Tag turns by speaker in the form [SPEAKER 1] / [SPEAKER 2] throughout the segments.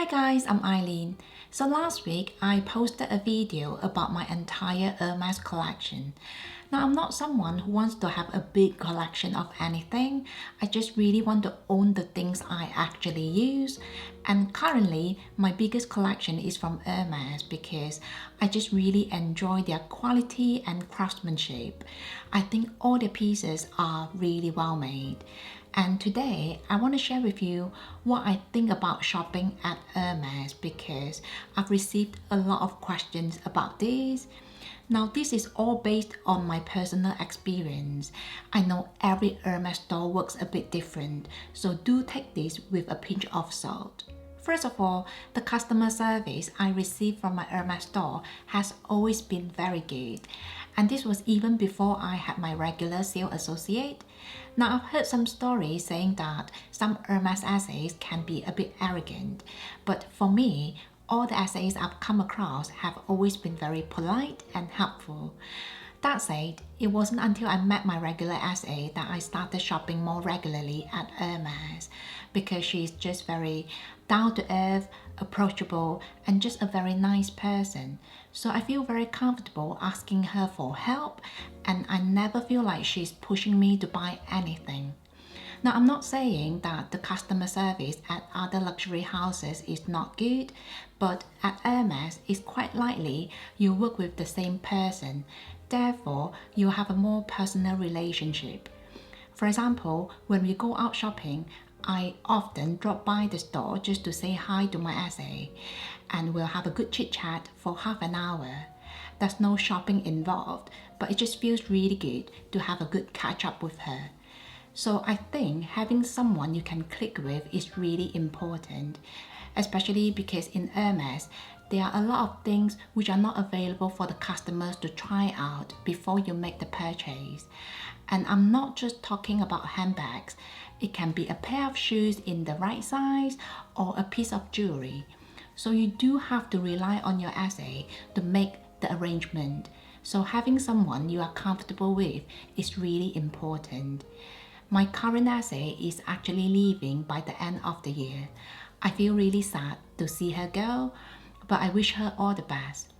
[SPEAKER 1] Hi guys, I'm Eileen. So last week I posted a video about my entire Hermes collection. Now I'm not someone who wants to have a big collection of anything. I just really want to own the things I actually use. And currently my biggest collection is from Hermes because I just really enjoy their quality and craftsmanship. I think all their pieces are really well made. And today I want to share with you what I think about shopping at Hermes because I've received a lot of questions about this. Now this is all based on my personal experience. I know every Hermes store works a bit different, so do take this with a pinch of salt. First of all, the customer service I received from my Hermes store has always been very good. And this was even before I had my regular sales associate. Now I've heard some stories saying that some Hermes essays can be a bit arrogant, but for me, all the essays I've come across have always been very polite and helpful. That said, it wasn't until I met my regular SA that I started shopping more regularly at Hermes because she's just very down to earth, approachable, and just a very nice person. So I feel very comfortable asking her for help, and I never feel like she's pushing me to buy anything. Now, I'm not saying that the customer service at other luxury houses is not good, but at Hermes, it's quite likely you work with the same person. Therefore, you have a more personal relationship. For example, when we go out shopping, I often drop by the store just to say hi to my SA, and we'll have a good chit chat for half an hour. There's no shopping involved, but it just feels really good to have a good catch up with her. So I think having someone you can click with is really important, especially because in Hermes, there are a lot of things which are not available for the customers to try out before you make the purchase. And I'm not just talking about handbags. It can be a pair of shoes in the right size or a piece of jewelry. So you do have to rely on your SA to make the arrangement. So having someone you are comfortable with is really important. My current SA is actually leaving by the end of the year. I feel really sad to see her go, but I wish her all the best.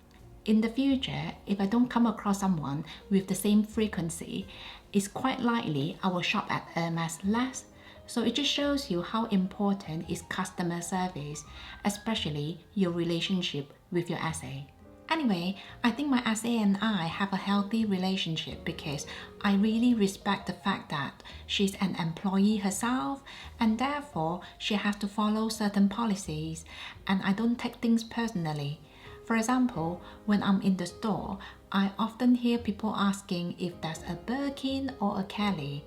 [SPEAKER 1] In the future, if I don't come across someone with the same frequency, it's quite likely I will shop at Hermes less. So it just shows you how important is customer service, especially your relationship with your SA. Anyway, I think my SA and I have a healthy relationship because I really respect the fact that she's an employee herself and therefore she has to follow certain policies, and I don't take things personally. For example, when I'm in the store, I often hear people asking if there's a Birkin or a Kelly.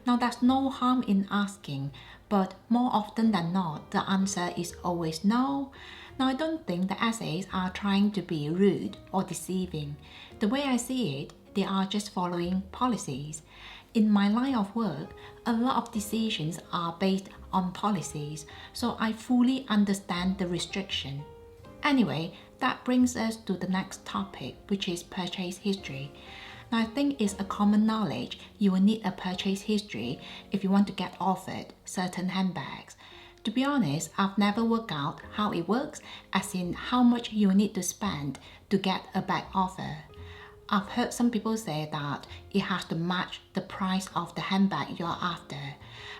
[SPEAKER 1] Now there's no harm in asking, but more often than not, the answer is always no. Now I don't think the essays are trying to be rude or deceiving. The way I see it, they are just following policies. In my line of work, a lot of decisions are based on policies, so I fully understand the restriction. Anyway, that brings us to the next topic, which is purchase history. Now I think it's a common knowledge you will need a purchase history if you want to get offered certain handbags. To be honest, I've never worked out how it works, as in how much you need to spend to get a bag offer. I've heard some people say that it has to match the price of the handbag you're after.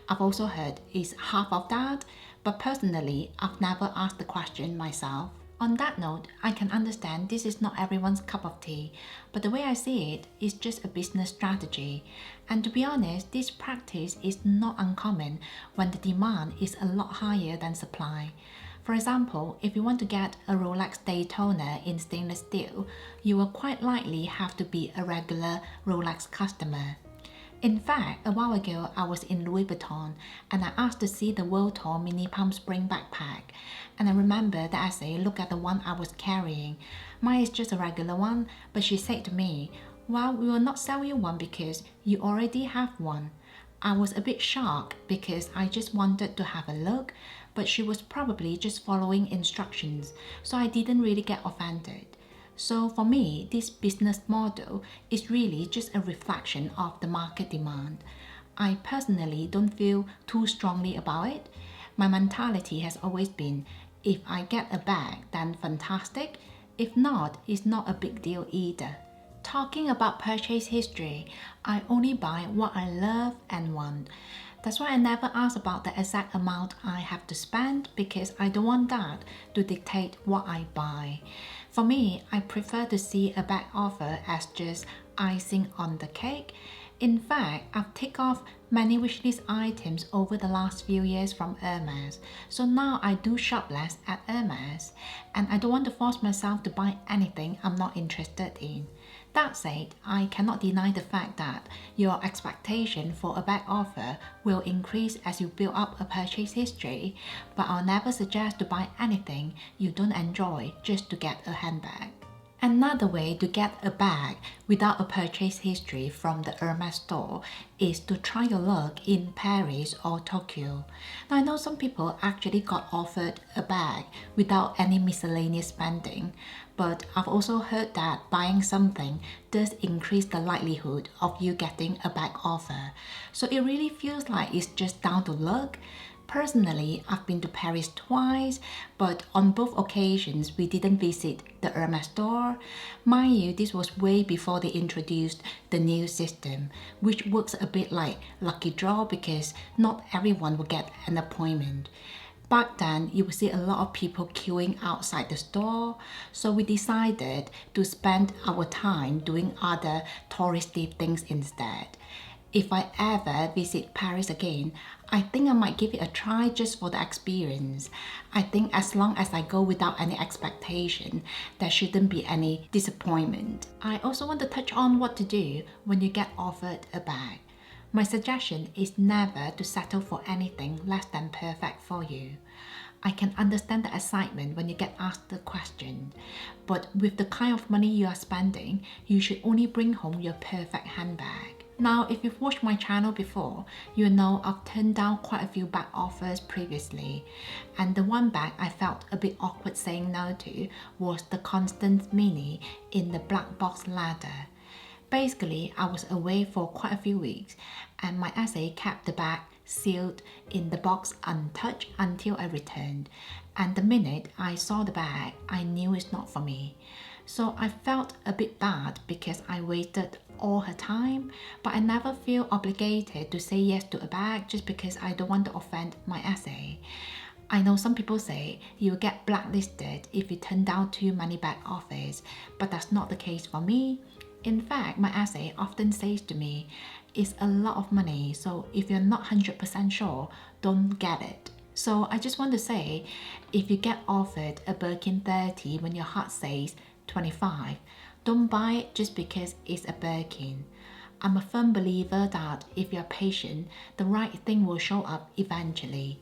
[SPEAKER 1] I've also heard it's half of that, but personally, I've never asked the question myself. On that note, I can understand this is not everyone's cup of tea, but the way I see it is just a business strategy. And to be honest, this practice is not uncommon when the demand is a lot higher than supply. For example, if you want to get a Rolex Daytona in stainless steel, you will quite likely have to be a regular Rolex customer. In fact, a while ago, I was in Louis Vuitton and I asked to see the World Tour Mini Palm Spring backpack. And I remember that I said, look at the one I was carrying. Mine is just a regular one, but she said to me, well, we will not sell you one because you already have one. I was a bit shocked because I just wanted to have a look, but she was probably just following instructions, so I didn't really get offended. So for me, this business model is really just a reflection of the market demand. I personally don't feel too strongly about it. My mentality has always been, If I get a bag, then fantastic. If not, it's not a big deal either. Talking about purchase history, I only buy what I love and want. That's why I never ask about the exact amount I have to spend because I don't want that to dictate what I buy. For me, I prefer to see a bag offer as just icing on the cake. In fact, I've ticked off many wishlist items over the last few years from Hermes, so now I do shop less at Hermes, and I don't want to force myself to buy anything I'm not interested in. That said, I cannot deny the fact that your expectation for a bag offer will increase as you build up a purchase history, but I'll never suggest to buy anything you don't enjoy just to get a handbag. Another way to get a bag without a purchase history from the Hermes store is to try your luck in Paris or Tokyo. Now I know some people actually got offered a bag without any miscellaneous spending, but I've also heard that buying something does increase the likelihood of you getting a bag offer. So it really feels like it's just down to luck. Personally, I've been to Paris twice, but on both occasions we didn't visit the Hermes store. Mind you, this was way before they introduced the new system, which works a bit like lucky draw because not everyone will get an appointment. Back then, you would see a lot of people queuing outside the store, so we decided to spend our time doing other touristy things instead. If I ever visit Paris again, I think I might give it a try just for the experience. I think as long as I go without any expectation, there shouldn't be any disappointment. I also want to touch on what to do when you get offered a bag. My suggestion is never to settle for anything less than perfect for you. I can understand the excitement when you get asked the question, but with the kind of money you are spending, you should only bring home your perfect handbag. Now, if you've watched my channel before, you know I've turned down quite a few bag offers previously, and the one bag I felt a bit awkward saying no to was the Constant Mini in the black box leather. Basically, I was away for quite a few weeks, and my SA kept the bag sealed in the box untouched until I returned, and the minute I saw the bag, I knew it's not for me. So I felt a bit bad because I wasted all her time, but I never feel obligated to say yes to a bag just because I don't want to offend my SA. I know some people say you'll get blacklisted if you turn down too many bag offers, but that's not the case for me. In fact, my SA often says to me, it's a lot of money, so if you're not 100% sure, don't get it. So I just want to say, if you get offered a Birkin 30 when your heart says 25, don't buy it just because it's a Birkin. I'm a firm believer that if you're patient, the right thing will show up eventually.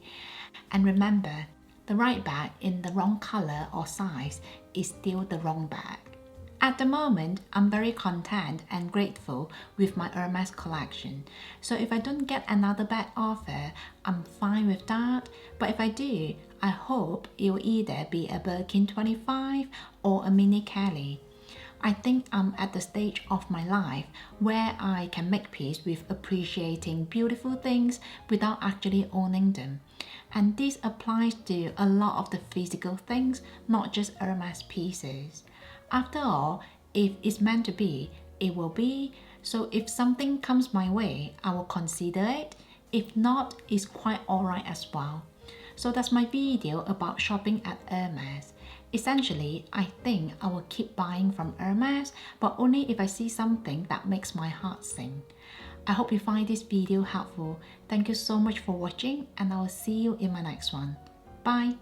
[SPEAKER 1] And remember, the right bag in the wrong color or size is still the wrong bag. At the moment, I'm very content and grateful with my Hermes collection. So if I don't get another bag offer, I'm fine with that. But if I do, I hope it will either be a Birkin 25 or a Mini Kelly. I think I'm at the stage of my life where I can make peace with appreciating beautiful things without actually owning them. And this applies to a lot of the physical things, not just Hermes pieces. After all, if it's meant to be, it will be. So if something comes my way, I will consider it. If not, it's quite alright as well. So that's my video about shopping at Hermes. Essentially, I think I will keep buying from Hermes, but only if I see something that makes my heart sing. I hope you find this video helpful. Thank you so much for watching, and I will see you in my next one. Bye!